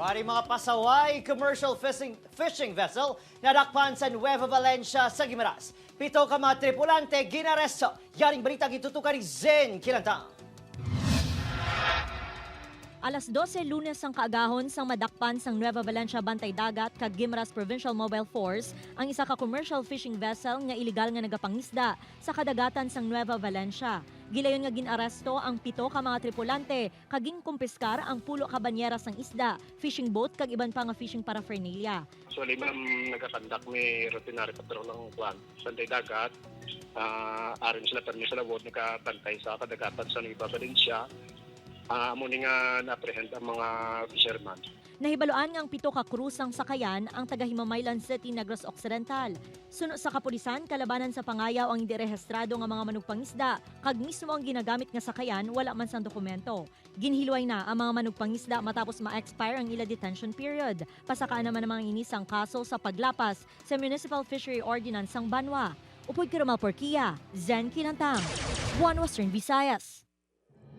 Wari mga pasaway commercial fishing vessel nadakpan sa Nueva Valencia sa Guimaras. Pito ka mga tripulante ginaresto. Yaring balita gitutukan ni Zen Kilantang. Alas 12 Lunes ang kaagahon sang madakpan sang Nueva Valencia Bantay Dagat kag Guimaras Provincial Mobile Force ang isa ka commercial fishing vessel nga illegal nga nagapangisda sa kadagatan sang Nueva Valencia. Gilayon nga ginaresto ang 7 ka mga tripulante kaging kumpiskar ang pulo ka banyera sang isda, fishing boat kag iban pa nga fishing paraphernalia. So, ma'am, nagakandak may routinary patrol ng Juan, Bantay Dagat. Arin sila permis sa lawod, nakabantay sa kadagatan sa Nueva Valencia. Muna nga na-apprehend ang mga fisherman. Nahibaluan nga ang 7 ka krusang sakayan ang taga Himamaylan City, Negros Occidental. Suno sa kapulisan, kalabanan sa pangayaw ang hindi rehistrado nga mga manugpangisda, kag mismo ang ginagamit nga sakayan wala man sang dokumento. Ginhilway na ang mga manugpangisda matapos ma-expire ang ila detention period. Pasakaan naman ang mga inisang kaso sa paglapas sa Municipal Fishery Ordinance sang Banwa. Upoy Kiramal Porquia, Zen Kilantang, One Western Visayas.